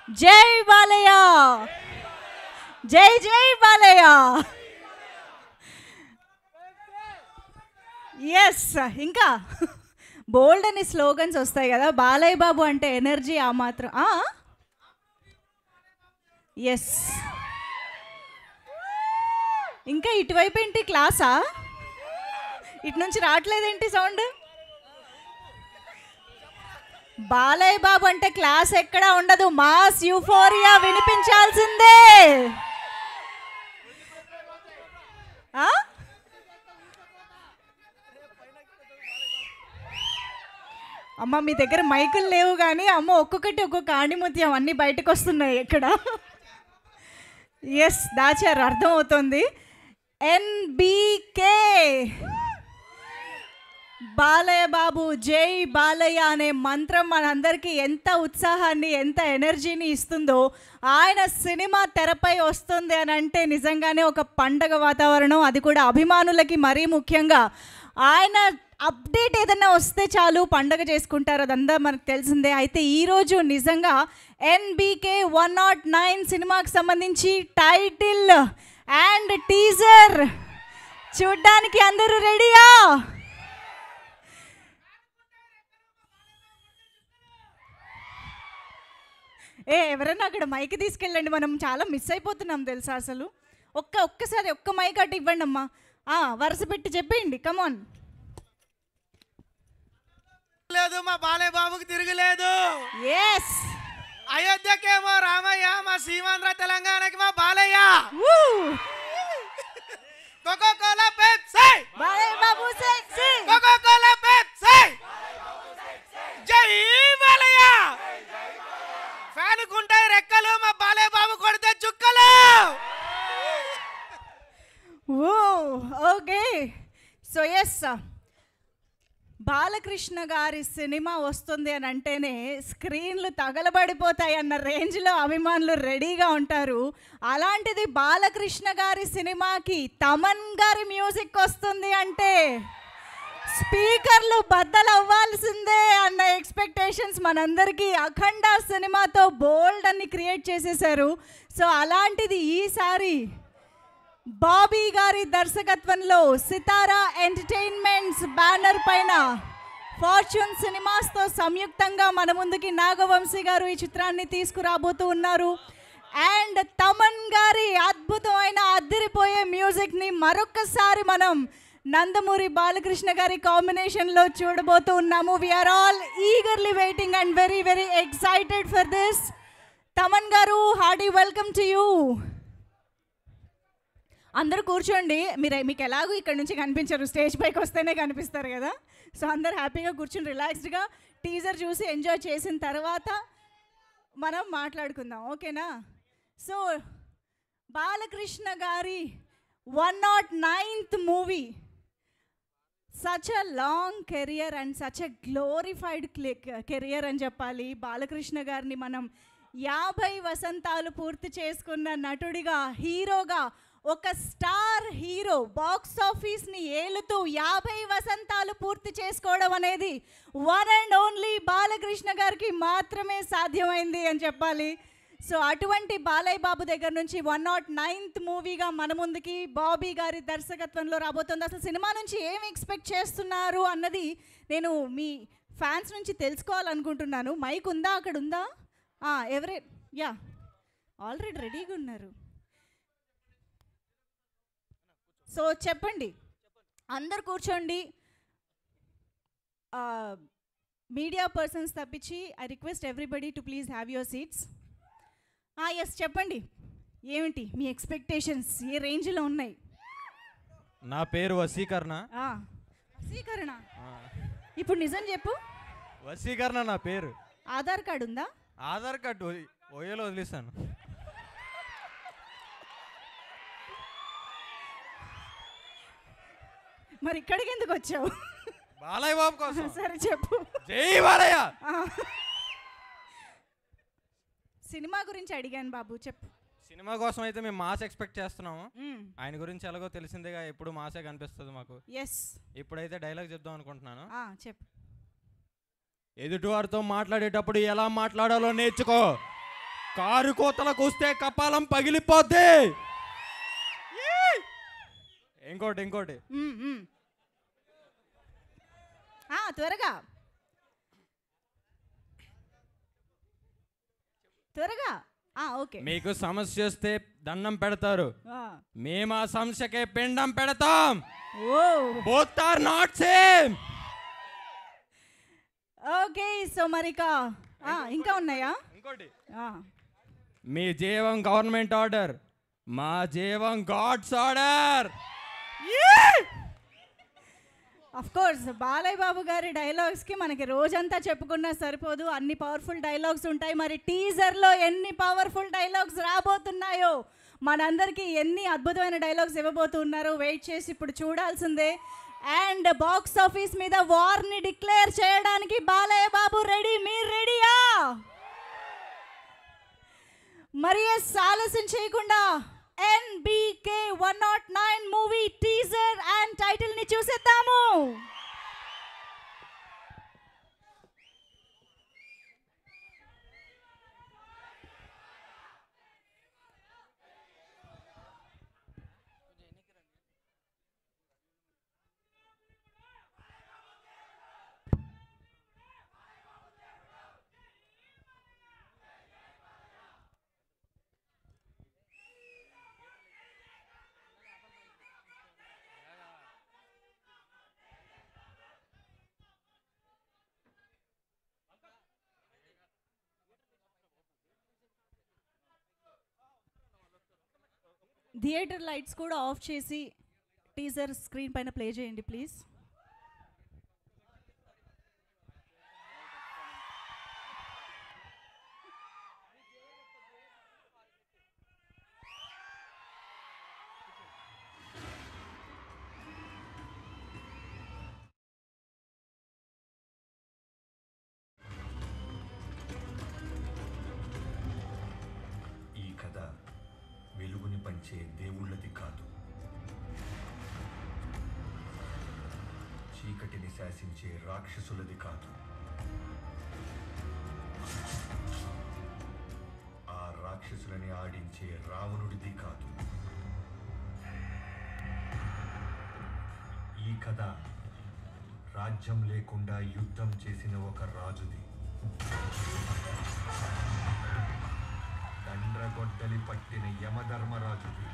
జై బాలయ్య, జై జై బాలయ్య. ఎస్, ఇంకా బోల్డ్ అని స్లోగన్స్ వస్తాయి కదా. బాలయ్య బాబు అంటే ఎనర్జీ ఆ మాత్రం. ఎస్, ఇంకా ఇటువైపు ఏంటి క్లాసా? ఇటు నుంచి రావట్లేదేంటి సౌండ్? బాలయ్య బాబు అంటే క్లాస్ ఎక్కడా ఉండదు, మాస్ యూఫోరియా వినిపించాల్సిందే. అమ్మ మీ దగ్గర మైకులు లేవు కానీ అమ్మ ఒక్కొక్కటి ఒక్కొక్క ఆణిముత్యం అన్నీ బయటకు వస్తున్నాయి ఇక్కడ. ఎస్, దాచారు, అర్థమవుతుంది. ఎన్బీకే బాలయ్య బాబు జై బాలయ్య అనే మంత్రం మనందరికీ ఎంత ఉత్సాహాన్ని ఎంత ఎనర్జీని ఇస్తుందో. ఆయన సినిమా తెరపై వస్తుంది అని అంటే నిజంగానే ఒక పండగ వాతావరణం, అది కూడా అభిమానులకి మరీ ముఖ్యంగా. ఆయన అప్డేట్ ఏదైనా వస్తే చాలు పండగ చేసుకుంటారు, అదంతా మనకు తెలిసిందే. అయితే ఈరోజు నిజంగా ఎన్బీకే 109 సినిమాకి సంబంధించి టైటిల్ అండ్ టీజర్ చూడ్డానికి అందరూ రెడీయా? ఎవరైనా అక్కడ మైక్ తీసుకెళ్ళండి, మనం చాలా మిస్ అయిపోతున్నాం తెలుసా అసలు. ఒక్కసారి ఒక్క మైక్ అటు ఇవ్వండి అమ్మా, వరుస పెట్టి చెప్పేయండి. కమాన్. లేదు, మా బాలయ్య బాబుకి తిరగలేదు. ఎస్, అయోధ్యకేమో రామయ్య, మా సీమాంధ్ర తెలంగాణకి మా Balayya. Cocoa Kola Pepsi, Balayya Babu sexy. Cocoa Kola Pepsi, జై బాలయ్య. ఫ్యాన్ కుంటాయి రెక్కలు, మా బాలయ్య బాబు కొడితే చుక్కలు. ఓకే, సో ఎస్, బాలకృష్ణ గారి సినిమా వస్తుంది అని అంటేనే స్క్రీన్లు తగలబడిపోతాయి అన్న రేంజ్లో అభిమానులు రెడీగా ఉంటారు. అలాంటిది బాలకృష్ణ గారి సినిమాకి తమన్ గారి మ్యూజిక్ వస్తుంది అంటే స్పీకర్లు బద్దలు అవ్వాల్సిందే అన్న ఎక్స్పెక్టేషన్స్ మనందరికీ అఖండ సినిమాతో బోల్డ్ అని క్రియేట్ చేసేసారు. సో అలాంటిది ఈసారి బాబీ గారి దర్శకత్వంలో సితారా ఎంటర్టైన్మెంట్స్ బ్యానర్ పైన ఫార్చ్యూన్ సినిమాస్తో సంయుక్తంగా మన ముందుకి నాగవంశీ గారు ఈ చిత్రాన్ని తీసుకురాబోతూ ఉన్నారు. అండ్ తమన్ గారి అద్భుతమైన అదిరిపోయే మ్యూజిక్ని మరొకసారి మనం నందమూరి బాలకృష్ణ గారి కాంబినేషన్లో చూడబోతూ ఉన్నాము. We are all eagerly waiting and very very excited for this. Thaman garu, hearty welcome to you. అందరూ కూర్చోండి, మీకు ఎలాగో ఇక్కడ నుంచి కనిపించరు, స్టేజ్ పైకి వస్తేనే కనిపిస్తారు కదా. సో అందరు హ్యాపీగా కూర్చొని రిలాక్స్డ్గా టీజర్ చూసి ఎంజాయ్ చేసిన తర్వాత మనం మాట్లాడుకుందాం, ఓకేనా? సో బాలకృష్ణ గారి 109th movie, such a long career and such a glorified career అని చెప్పాలి. బాలకృష్ణ గారిని మనం 50 వసంతాలు పూర్తి చేసుకున్న నటుడిగా, హీరోగా, ఒక స్టార్ హీరో బాక్స్ ఆఫీస్ని ఏలుతూ 50 వసంతాలు పూర్తి చేసుకోవడం అనేది వన్ అండ్ ఓన్లీ బాలకృష్ణ గారికి మాత్రమే సాధ్యమైంది అని చెప్పాలి. సో అటువంటి బాలయ్య బాబు దగ్గర నుంచి 109th మూవీగా మన ముందుకి బాబీ గారి దర్శకత్వంలో రాబోతుంది. అసలు సినిమా నుంచి ఏం ఎక్స్పెక్ట్ చేస్తున్నారు అన్నది నేను మీ ఫ్యాన్స్ నుంచి తెలుసుకోవాలనుకుంటున్నాను. మైక్ ఉందా? అక్కడ ఉందా? యా, ఆల్రెడీ రెడీగా ఉన్నారు. సో చెప్పండి, అందరు కూర్చోండి. మీడియా పర్సన్స్ తప్పించి I request everybody to please have your seats. Yes, చెప్పండి, ఏమిటి మీ ఎక్స్పెక్టేషన్స్, ఏ రేంజ్లో ఉన్నాయి? నా పేరు వసీకరణ. వసీకరణ? ఇప్పుడు నిజం చెప్పు. వసీకరణ నా పేరు. ఆధార్ కార్డు ఉందా? ఆధార్ కార్డు ఓయోలో వదిలేస్తాను. మరి ఇక్కడికి ఎందుకు వచ్చావు? బాలయ్య బాబు కోసం. సరే చెప్పు. జై బాలయ్య. సినిమా గురించి అడిగాను బాబు, చెప్పు. సినిమా కోసం అయితే మేము మాస్ ఎక్స్పెక్ట్ చేస్తున్నాము. ఆయన గురించి ఎలాగో తెలిసిందేగా, ఎప్పుడు మాసే కనిపిస్తుంది మాకు. ఎస్, ఇప్పుడైతే డైలాగ్ చెప్దాం అనుకుంటున్నాను. చెప్పు. ఎదుటివారితో మాట్లాడేటప్పుడు ఎలా మాట్లాడాలో నేర్చుకో. కారు కోతలకు వస్తే కపాలం పగిలిపోద్ది. ఇంకోటి త్వరగా ఓకే. మీకు సమస్య వస్తే దండం పెడతారు, మేము ఆ సమస్యకే పిండం పెడతాం. Both are not same. Okay, so మరికా ఇంకా ఉన్నాయా? ఇంకోటి, మీ జీవం గవర్నమెంట్ ఆర్డర్, మా జీవం gods order. Of course Balayya Babu గారి డైలాగ్స్కి మనకి రోజంతా చెప్పుకున్నా సరిపోదు, అన్ని పవర్ఫుల్ డైలాగ్స్ ఉంటాయి. మరి టీజర్లో ఎన్ని పవర్ఫుల్ డైలాగ్స్ రాబోతున్నాయో, మనందరికీ ఎన్ని అద్భుతమైన డైలాగ్స్ ఇవ్వబోతున్నారో వెయిట్ చేసి ఇప్పుడు చూడాల్సిందే. అండ్ బాక్స్ ఆఫీస్ మీద వార్ని డిక్లేర్ చేయడానికి బాలయ్య బాబు రెడీ, మీరు రెడీయా? మరి ఆలస్యం చేయకుండా NBK 109 movie teaser and title ని చూసేద్దాము. థియేటర్ లైట్స్ కూడా ఆఫ్ చేసి టీజర్ స్క్రీన్ పైన ప్లే చేయండి ప్లీజ్. వెలుగుని పంచే దేవుళ్ళది కాదు, చీకటిని శాసించే రాక్షసులది కాదు, ఆ రాక్షసులని ఆడించే రావణుడిది కాదు. ఈ కథ రాజ్యం లేకుండా యుద్ధం చేసిన ఒక రాజుది, దండ్రగొడ్డలి పట్టిన యమధర్మరాజుది,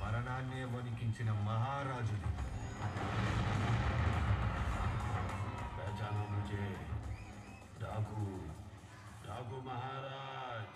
మరణాన్నే వణికించిన మహారాజుది. पहचानो मुझे, Daaku Daaku Maharaj.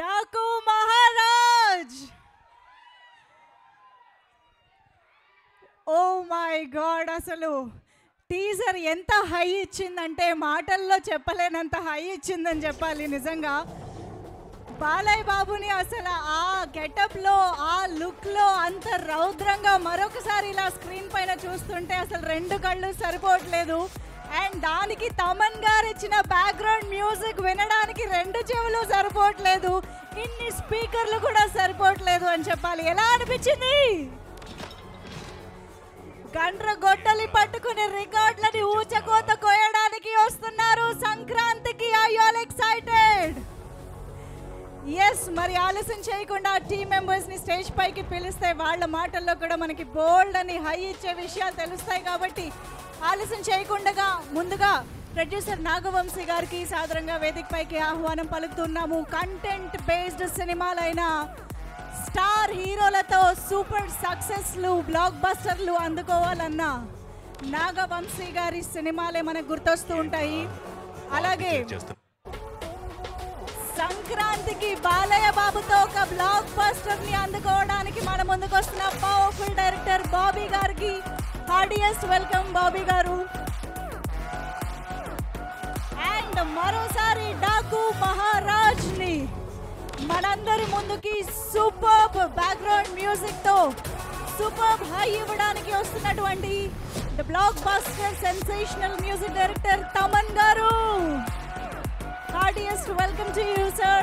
Daaku Maharaj. Oh my god, అసలు టీజర్ ఎంత హై ఇచ్చిందంటే మాటల్లో చెప్పలేనంత హై ఇచ్చిందని చెప్పాలి. నిజంగా బాలయ్య బాబుని అసలు ఆ గెటప్లో, ఆ లుక్లో అంత రౌద్రంగా మరొకసారి ఇలా స్క్రీన్ పైన చూస్తుంటే అసలు రెండు కళ్ళు సరిపోవట్లేదు. అండ్ దానికి తమన్ గారు ఇచ్చిన బ్యాక్గ్రౌండ్ మ్యూజిక్ వినడానికి రెండు చెవులు సరిపోవట్లేదు, ఇన్ని స్పీకర్లు కూడా సరిపోవట్లేదు అని చెప్పాలి. ఎలా అనిపించింది? గండ్ర గొడ్డలి పట్టుకుని రికార్డులని ఊచకోత కోయడానికి వస్తున్నారు సంక్రాంతికి. I all excited. ఎస్, మరి ఆలస్యం చేయకుండా టీమ్ మెంబర్స్ని స్టేజ్ పైకి పిలిస్తే వాళ్ళ మాటల్లో కూడా మనకి బోల్డ్ అని హై ఇచ్చే విషయాలు తెలుస్తాయి. కాబట్టి ఆలస్యం చేయకుండా ముందుగా ప్రొడ్యూసర్ నాగవంశీ గారికి సాదరంగా వేదిక పైకి ఆహ్వానం పలుకుతున్నాము. కంటెంట్ బేస్డ్ సినిమాలైన స్టార్ హీరోలతో సూపర్ సక్సెస్లు, బ్లాక్ బస్టర్లు అందుకోవాలన్నా నాగవంశీ గారి సినిమాలే మనకు గుర్తొస్తూ ఉంటాయి. అలాగే సంక్రాంతికి బాలయ్య బాబుతో ఒక బ్లాక్ బస్టర్ ని అందుకోవడానికి మన ముందుకు వస్తున్న పవర్ఫుల్ డైరెక్టర్ బాబీ గారికి హార్డియస్ట్ వెల్కమ్ బాబీ గారు. అండ్ మరోసారి డాకు మహారాజ్ ని మనందరి ముందుకి సూపర్ బ్యాక్గ్రౌండ్ మ్యూజిక్ తో సూపర్ హై ఇవ్వడానికి వస్తున్నటువంటి the block buster sensational music director Thaman గారు. Heartiest welcome to you, sir.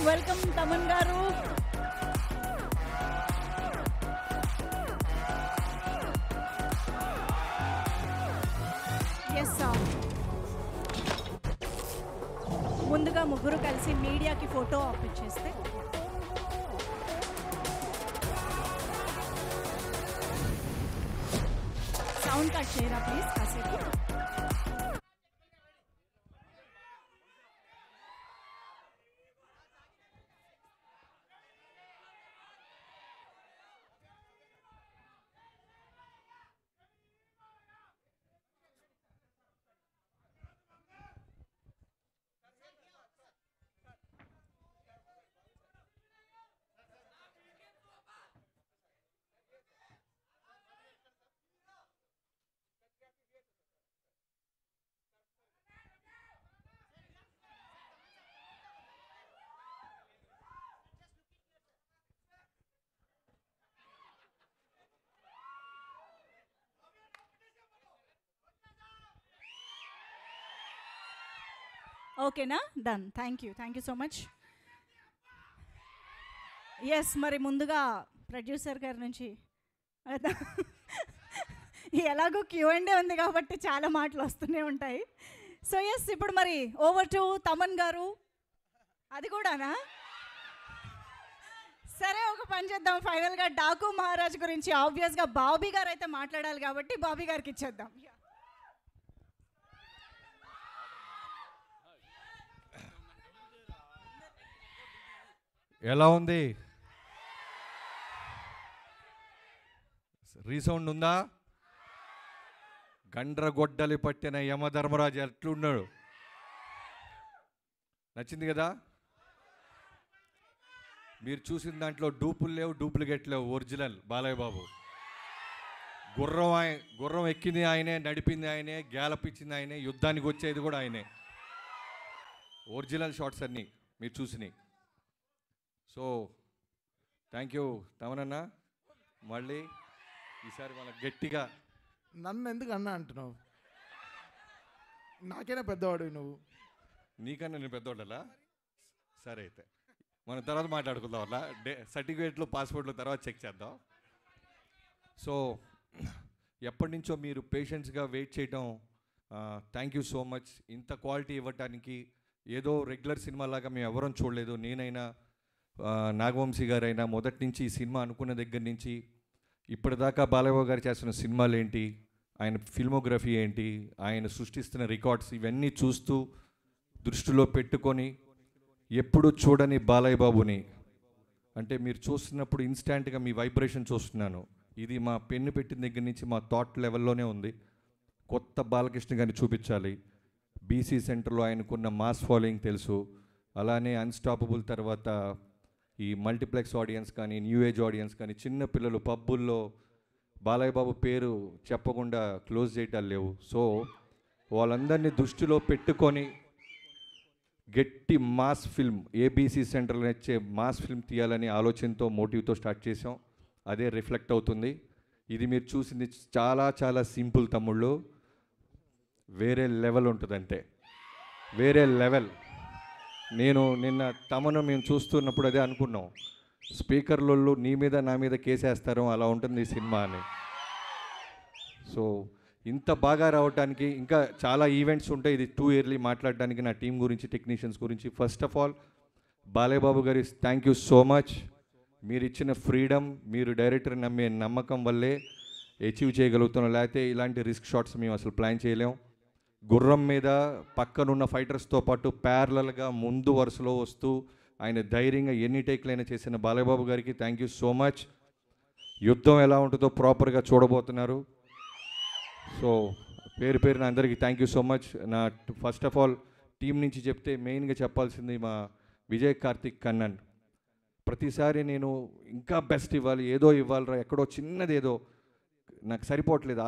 Welcome, Taman garu. Yes, sir. ముందుగా ముగ్గురు కలిసి మీడియాకి ఫోటో ఆప్ ఇచ్చేస్తే సౌండ్ కట్ చేయరా ప్లీజ్ కాసేపు. ఓకేనా? Done. Thank you so much. Yes, మరి ముందుగా ప్రొడ్యూసర్ గారి నుంచి ఎలాగో Q&A ఉంది కాబట్టి చాలా మాటలు వస్తూనే ఉంటాయి. సో ఎస్, ఇప్పుడు మరి ఓవర్ టు తమన్ గారు. అది కూడానా? సరే, ఒక పని చేద్దాం. ఫైనల్గా డాకు మహారాజ్ గురించి ఆబ్వియస్గా బాబీ గారు అయితే మాట్లాడాలి కాబట్టి బాబీ గారికి ఇచ్చేద్దాం. ఎలా ఉంది? రీసౌండ్ ఉందా? గండ్రగొడ్డలి పట్టిన యమధర్మరాజు ఎట్లున్నాడు? నచ్చింది కదా? మీరు చూసిన దాంట్లో డూపులు లేవు, డూప్లికేట్ లేవు, ఒరిజినల్ బాలయ్య బాబు. గుర్రం ఎక్కింది ఆయనే, నడిపింది ఆయనే, గ్యాలపిచ్చింది ఆయనే, యుద్ధానికి వచ్చేది కూడా ఆయనే. ఒరిజినల్ షాట్స్ అన్నీ మీరు చూసినాయి. సో థ్యాంక్ యూ తమనన్న. మళ్ళీ ఈసారి వాళ్ళకి గట్టిగా. నన్ను ఎందుకు అన్నా అంటున్నావు? నాకైనా పెద్దవాడు నువ్వు. నీకన్నా నేను పెద్దవాళ్ళలా? సరే, అయితే మనం తర్వాత మాట్లాడుకుందాం. అలా సర్టిఫికేట్లు, పాస్పోర్ట్లు తర్వాత చెక్ చేద్దాం. సో ఎప్పటి నుంచో మీరు పేషెంట్స్గా వెయిట్ చేయటం, థ్యాంక్ యూ సో మచ్. ఇంత క్వాలిటీ ఇవ్వటానికి ఏదో రెగ్యులర్ సినిమా లాగా మేము ఎవరం చూడలేదు. నేనైనా నాగవంశీ గారైనా మొదటి నుంచి ఈ సినిమా అనుకున్న దగ్గర నుంచి ఇప్పటిదాకా బాలయ్య గారు చేస్తున్న సినిమాలు ఏంటి, ఆయన ఫిల్మోగ్రఫీ ఏంటి, ఆయన సృష్టిస్తున్న రికార్డ్స్ ఇవన్నీ చూస్తూ దృష్టిలో పెట్టుకొని ఎప్పుడు చూడని బాలయ్య బాబుని అంటే మీరు చూస్తున్నప్పుడు ఇన్స్టాంట్గా మీ వైబ్రేషన్ చూస్తున్నాను. ఇది మా పెన్ను పెట్టిన దగ్గర నుంచి మా థాట్ లెవెల్లోనే ఉంది. కొత్త బాలకృష్ణ గారిని చూపించాలి. బీసీ సెంటర్లో ఆయనకున్న మాస్ ఫాలోయింగ్ తెలుసు. అలానే అన్స్టాపబుల్ తర్వాత ఈ మల్టీప్లెక్స్ ఆడియన్స్ కానీ న్యూ ఏజ్ ఆడియన్స్ కానీ చిన్న పిల్లలు పబ్బుల్లో బాలయ్య బాబు పేరు చెప్పకుండా క్లోజ్ చేయటాలు లేవు. సో వాళ్ళందరినీ దృష్టిలో పెట్టుకొని గట్టి మాస్ ఫిల్మ్ ఏబీసీ సెంటర్లో వచ్చే మాస్ ఫిల్మ్ తీయాలని ఆలోచనతో మోటివ్తో స్టార్ట్ చేసాం. అదే రిఫ్లెక్ట్ అవుతుంది. ఇది మీరు చూసింది చాలా చాలా సింపుల్ తమ్ముళ్ళు, వేరే లెవెల్ ఉంటుందంటే వేరే లెవెల్. నేను నిన్న తమను మేము చూస్తున్నప్పుడు అదే అనుకున్నాం, స్పీకర్లలో నీ మీద నా మీద కేసేస్తారో అలా ఉంటుంది ఈ సినిమా అని. సో ఇంత బాగా రావడానికి ఇంకా చాలా ఈవెంట్స్ ఉంటాయి. ఇది టూ ఇయర్లీ మాట్లాడడానికి నా టీం గురించి టెక్నీషియన్స్ గురించి. First of all Balayya Babu గారి థ్యాంక్ యూ సో మచ్. మీరు ఇచ్చిన ఫ్రీడమ్, మీరు డైరెక్టర్ నమ్మే నమ్మకం వల్లే అచీవ్ చేయగలుగుతున్నాం. లేకపోతే ఇలాంటి రిస్క్ షాట్స్ మేము అసలు ప్లాన్ చేయలేం. గుర్రం మీద పక్కనున్న ఫైటర్స్తో పాటు ప్యారలల్గా ముందు వరుసలో వస్తూ ఆయన ధైర్యంగా ఎన్ని టేక్లైనా చేసిన బాలయ్య బాబు గారికి థ్యాంక్ యూ సో మచ్. యుద్ధం ఎలా ఉంటుందో ప్రాపర్గా చూడబోతున్నారు. సో పేరు పేరున అందరికీ థ్యాంక్ యూ సో మచ్. నా ఫస్ట్ ఆఫ్ ఆల్ టీం నుంచి చెప్తే మెయిన్గా చెప్పాల్సింది మా విజయ్ కార్తిక్ కన్నన్. ప్రతిసారి నేను ఇంకా బెస్ట్ ఇవ్వాలి, ఏదో ఇవ్వాలిరా, ఎక్కడో చిన్నది ఏదో నాకు సరిపోవట్లేదు,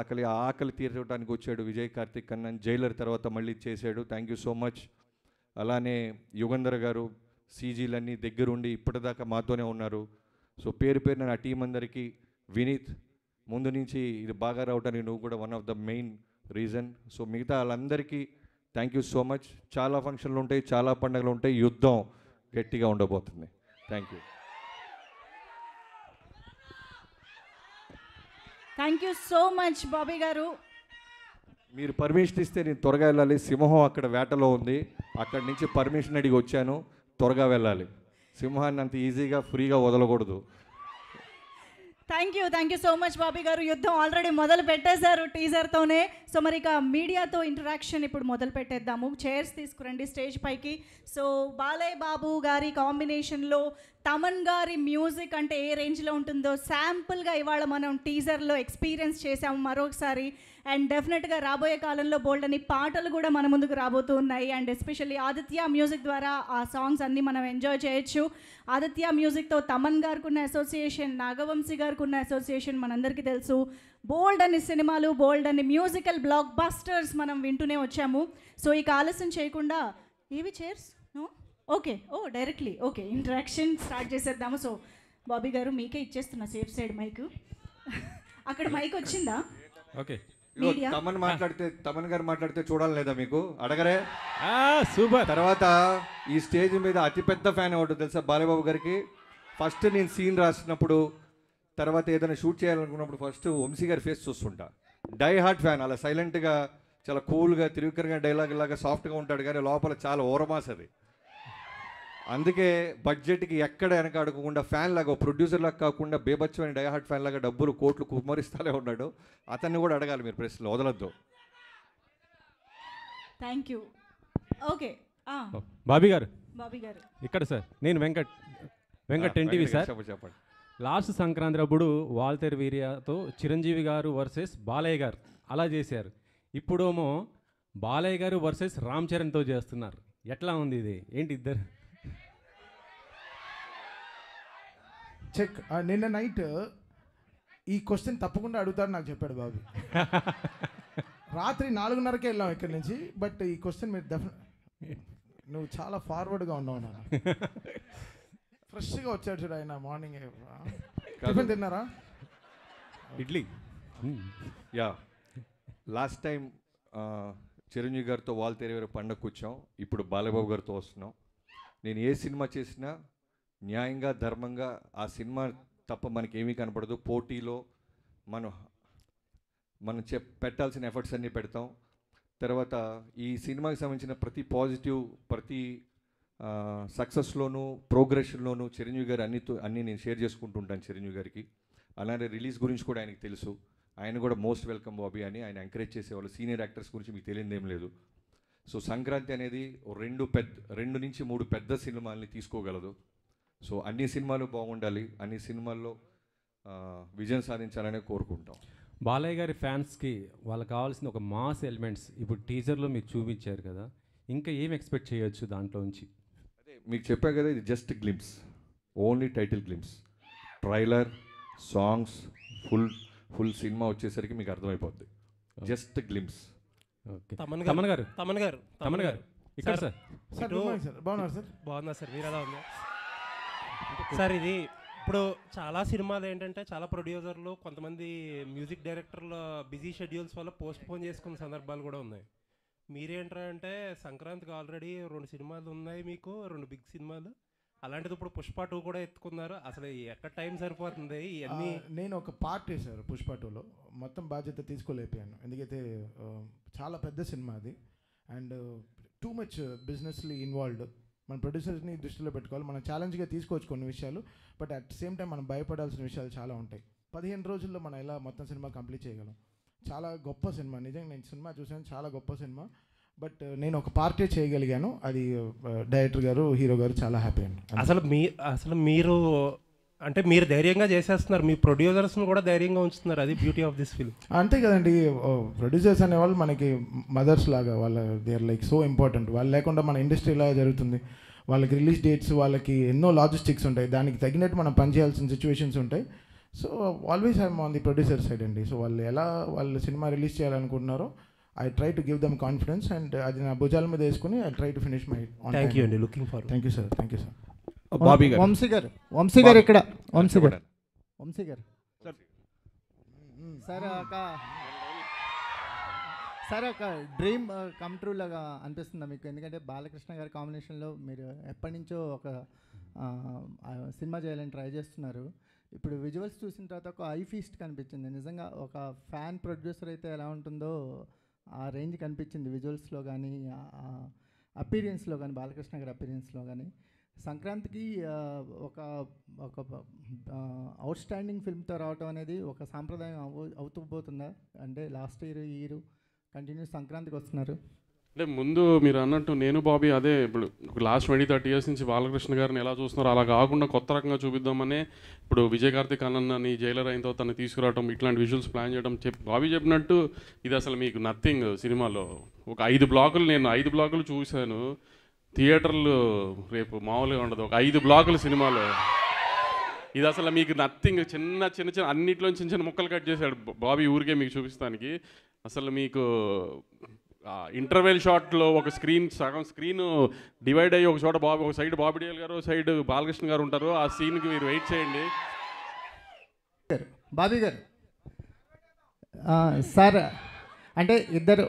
ఆకలి తీర్చడానికి వచ్చాడు విజయ్ కార్తిక్ కన్నన్. జైలర్ తర్వాత మళ్ళీ చేశాడు. Thank you so much. అలానే యుగంధర్ గారు సీజీలన్నీ దగ్గరుండి ఇప్పటిదాకా మాతోనే ఉన్నారు. సో పేరు పేరున నా టీం అందరికీ, వినీత్ ముందు నుంచి ఇది బాగా రావడానికి నువ్వు కూడా one of the main reason. So మిగతా వాళ్ళందరికీ థ్యాంక్ యూ సో మచ్. చాలా ఫంక్షన్లు ఉంటాయి, చాలా పండుగలు ఉంటాయి, యుద్ధం గట్టిగా ఉండబోతుంది. Thank you. Thank you so much Bobby గారు. మీరు పర్మిషన్ ఇస్తే నేను త్వరగా వెళ్ళాలి. సింహం అక్కడ వేటలో ఉంది, అక్కడి నుంచి పర్మిషన్ అడిగి వచ్చాను. త్వరగా వెళ్ళాలి. సింహాన్ని అంత ఈజీగా ఫ్రీగా వదలకూడదు. Thank you so much Bobby గారు. యుద్ధం ఆల్రెడీ మొదలు పెట్టేశారు టీజర్తోనే. సో మరి ఇక మీడియాతో ఇంటరాక్షన్ ఇప్పుడు మొదలు పెట్టేద్దాము. చైర్స్ తీసుకురండి స్టేజ్ పైకి. సో బాలయ్య బాబు గారి కాంబినేషన్లో తమన్ గారి మ్యూజిక్ అంటే ఏ రేంజ్లో ఉంటుందో శాంపుల్గా ఇవాళ మనం టీజర్లో ఎక్స్పీరియన్స్ చేసాము మరొకసారి. అండ్ డెఫినెట్గా రాబోయే కాలంలో బోల్డ్ అని పాటలు కూడా మన ముందుకు రాబోతూ ఉన్నాయి. అండ్ ఎస్పెషల్లీ ఆదిత్య మ్యూజిక్ ద్వారా ఆ సాంగ్స్ అన్నీ మనం ఎంజాయ్ చేయొచ్చు. ఆదిత్య మ్యూజిక్తో తమన్ గారికి ఉన్న అసోసియేషన్, నాగవంశీ గారికి ఉన్న అసోసియేషన్ మనందరికీ తెలుసు. బోల్డ్ అని సినిమాలు, బోల్డ్ అని మ్యూజికల్ బ్లాక్ బస్టర్స్ మనం వింటూనే వచ్చాము. సో ఇక ఆలస్యం చేయకుండా ఏవి chairs okay directly interaction start చేసేద్దాము. సో బాబీ గారు మీకే ఇచ్చేస్తున్నా సేఫ్ సైడ్ మైక్. అక్కడ మైక్ వచ్చిందా? ఓకే. తమన్ గారు మాట్లాడితే చూడాలి లేదా మీకు? అడగరే? సూపర్. తర్వాత ఈ స్టేజ్ మీద అతిపెద్ద ఫ్యాన్ ఎవరు తెలుసా బాలయ్య బాబు గారికి? ఫస్ట్ నేను సీన్ రాసినప్పుడు, తర్వాత ఏదైనా షూట్ చేయాలనుకున్నప్పుడు ఫస్ట్ వంశీ గారి ఫేస్ చూస్తుంటా. Die hard fan. అలా సైలెంట్గా చాలా కూల్గా తిరుగుకరగా డైలాగ్ లాగా సాఫ్ట్గా ఉంటాడు, కానీ లోపల చాలా ఓరమాస్ అది. అందుకే బడ్జెట్కి ఎక్కడ వెనక అడగకుండా ఫ్యాన్ లాగా, ప్రొడ్యూసర్ లాగా కాకుండా బేబచ్చమైన డైహార్ట్ ఫ్యాన్ లాగా డబ్బులు కోట్లు కుమ్మరిస్తానే ఉన్నాడు. అతన్ని కూడా అడగాలి మీరు, ప్రశ్నలు వదలొద్దు. Thank you. ఓకే బాబీ గారు ఇక్కడ సార్. నేను వెంకట్ ఎన్టీవీ సార్. చెప్పండి. లాస్ట్ సంక్రాంతి అప్పుడు వాల్తేర్ వీరియాతో చిరంజీవి గారు వర్సెస్ బాలయ్య గారు అలా చేశారు. ఇప్పుడేమో బాలయ్య గారు వర్సెస్ రామ్ చరణ్తో చేస్తున్నారు. ఎట్లా ఉంది ఇది? ఏంటి ఇద్దరు? చెక్. నిన్న నైట్ ఈ క్వశ్చన్ తప్పకుండా అడుగుతాడు నాకు చెప్పాడు బాబు. రాత్రి 4:30కే వెళ్ళాం ఇక్కడి నుంచి. బట్ ఈ క్వశ్చన్ మీరు నువ్వు చాలా ఫార్వర్డ్గా ఉన్నావు నాన్న. ఫ్రెష్గా వచ్చాడు చూడు ఆయన. మార్నింగ్ టిఫిన్ తిన్నారా? Idli. Yeah, last time Chiranjeevi గారితో వాల్తేరు పండగ కూర్చాం. ఇప్పుడు బాలయ్యబాబు గారితో వస్తున్నాం. నేను ఏ సినిమా చేసినా న్యాయంగా, ధర్మంగా ఆ సినిమా తప్ప మనకి ఏమీ కనపడదు. పోటీలో మనం పెట్టాల్సిన ఎఫర్ట్స్ అన్నీ పెడతాం. తర్వాత ఈ సినిమాకి సంబంధించిన ప్రతి పాజిటివ్, ప్రతి సక్సెస్లోనూ, ప్రోగ్రెషన్లోనూ చిరంజీవి గారు అన్నీ నేను షేర్ చేసుకుంటూ ఉంటాను చిరంజీవి గారికి. అలానే రిలీజ్ గురించి కూడా ఆయనకి తెలుసు. ఆయన కూడా మోస్ట్ వెల్కమ్ బాబీ అని ఆయన ఎంకరేజ్ చేసేవాళ్ళు. సీనియర్ యాక్టర్స్ గురించి మీకు తెలియదు ఏం లేదు. సో సంక్రాంతి అనేది రెండు నుంచి మూడు పెద్ద సినిమాల్ని తీసుకోగలదు. సో అన్ని సినిమాలు బాగుండాలి, అన్ని సినిమాల్లో విజయం సాధించాలని కోరుకుంటాం. బాలయ్య గారి ఫ్యాన్స్కి వాళ్ళకి కావాల్సిన ఒక మాస్ ఎలిమెంట్స్ ఇప్పుడు టీజర్లో మీరు చూపించారు కదా, ఇంకా ఏం ఎక్స్పెక్ట్ చేయొచ్చు దాంట్లో నుంచి? అదే మీకు చెప్పా కదా, ఇది just glimpse, only title glimpse. Trailer, songs, full cinema వచ్చేసరికి మీకు అర్థమైపోద్ది. Just glimpse. ఓకే. తమన్ గారు ఇక్కడ sir. Sir good morning sir. బాగున్నారు సార్? బాగున్నా సార్, మీరు ఎలా ఉన్నారు సార్? ఇది ఇప్పుడు చాలా సినిమాలు ఏంటంటే చాలా ప్రొడ్యూసర్లు, కొంతమంది మ్యూజిక్ డైరెక్టర్ల బిజీ షెడ్యూల్స్ వల్ల పోస్ట్ పోన్ చేసుకున్న సందర్భాలు కూడా ఉన్నాయి. మీరేంటంటే సంక్రాంతికి ఆల్రెడీ 2 సినిమాలు ఉన్నాయి, మీకు 2 బిగ్ సినిమాలు. అలాంటిది ఇప్పుడు పుష్ప 2 కూడా ఎత్తుకున్నారు. అసలు ఎక్కడ టైం సరిపోతుంది ఇవన్నీ? నేను ఒక పార్ట్ చేశాను పుష్ప 2లో, మొత్తం బాధ్యత తీసుకోలేకపోయాను. ఎందుకైతే చాలా పెద్ద సినిమా అది, అండ్ టూ మచ్ బిజినెస్లీ ఇన్వాల్వ్డ్. మన ప్రొడ్యూసర్స్ని దృష్టిలో పెట్టుకోవాలి. మనం ఛాలెంజ్గా తీసుకోవచ్చు కొన్ని విషయాలు, బట్ అట్ సేమ్ టైం మనం భయపడాల్సిన విషయాలు చాలా ఉంటాయి. 15 రోజుల్లో మనం ఎలా మొత్తం సినిమా కంప్లీట్ చేయగలం? చాలా గొప్ప సినిమా, నిజంగా నేను సినిమా చూసాను, చాలా గొప్ప సినిమా. బట్ నేను ఒక పార్టీ చేయగలిగాను, అది డైరెక్టర్ గారు, హీరో గారు చాలా హ్యాపీ అండి. అసలు మీరు అంటే మీరు ధైర్యంగా చేసేస్తున్నారు, మీ ప్రొడ్యూసర్స్ని కూడా ధైర్యంగా ఉంచుతున్నారు. అది బ్యూటీ ఆఫ్ దిస్ ఫిల్మ్. అంతే కదండి, ప్రొడ్యూసర్స్ అనేవాళ్ళు మనకి మదర్స్ లాగా, వాళ్ళ they are like so important. వాళ్ళు లేకుండా మన ఇండస్ట్రీ ఇలా జరుగుతుంది. వాళ్ళకి రిలీజ్ డేట్స్, వాళ్ళకి ఎన్నో లాజిస్టిక్స్ ఉంటాయి, దానికి తగినట్టు మనం పనిచేయాల్సిన సిచ్యువేషన్స్ ఉంటాయి. So always I'm on the producer side అండి. సో వాళ్ళు సినిమా రిలీజ్ చేయాలనుకుంటున్నారో I try to give them confidence, and అది నా భుజాల మీద వేసుకుని I try to finish my. Thank you అండి, looking forward. Thank you sir. Thank you sir. Vamshi garu ఇక్కడ వంశీ గారు సార్ ఒక డ్రీమ్ కమ్ ట్రూ లాగా అనిపిస్తుందా మీకు? ఎందుకంటే బాలకృష్ణ గారి కాంబినేషన్లో మీరు ఎప్పటి నుంచో ఒక సినిమా చేయాలని ట్రై చేస్తున్నారు. ఇప్పుడు విజువల్స్ చూసిన తర్వాత ఒక ఐ ఫీస్ట్ కనిపించింది. నిజంగా ఒక ఫ్యాన్ ప్రొడ్యూసర్ అయితే ఎలా ఉంటుందో ఆ రేంజ్ కనిపించింది విజువల్స్లో కానీ, అపీరియన్స్లో కానీ, బాలకృష్ణ గారి అపీరియన్స్లో కానీ. సంక్రాంతికి ఒక అవుట్ స్టాండింగ్ ఫిల్మ్తో రావటం అనేది ఒక సాంప్రదాయం అవుతూ పోతుందా? అంటే లాస్ట్ ఇయర్ ఈ ఇయర్ కంటిన్యూస్ సంక్రాంతికి వస్తున్నారు. అంటే ముందు మీరు అన్నట్టు నేను బాబీ అదే ఇప్పుడు లాస్ట్ 20-30 ఇయర్స్ నుంచి బాలకృష్ణ గారిని ఎలా చూస్తున్నారో అలా కాకుండా కొత్త రకంగా చూపిద్దామనే ఇప్పుడు విజయ్ కార్తిక్ అన్నని జైలర్ అయిన తర్వాత తను తీసుకురావడం, ఇట్లాంటి విజువల్స్ ప్లాన్ చేయడం. బాబీ చెప్పినట్టు ఇది అసలు మీకు నథింగ్. సినిమాలో ఒక 5 బ్లాకులు, నేను 5 బ్లాకులు చూశాను. థియేటర్లు రేపు మామూలుగా ఉండదు, ఒక 5 బ్లాకులు సినిమాలో. ఇది అసలు మీకు నథింగ్. చిన్న అన్నిట్లో చిన్న ముక్కలు కట్ చేశాడు బాబీ ఊరికే మీకు చూపిస్తానికి. అసలు మీకు ఇంటర్వెల్ షాట్లో ఒక సగం స్క్రీన్ డివైడ్ అయ్యి ఒక చోట ఒక సైడ్ బాబీ డియోల్ గారు, సైడ్ బాలకృష్ణ గారు ఉంటారు. ఆ సీన్కి మీరు వెయిట్ చేయండి. బాబీ గారు సార్, అంటే ఇద్దరు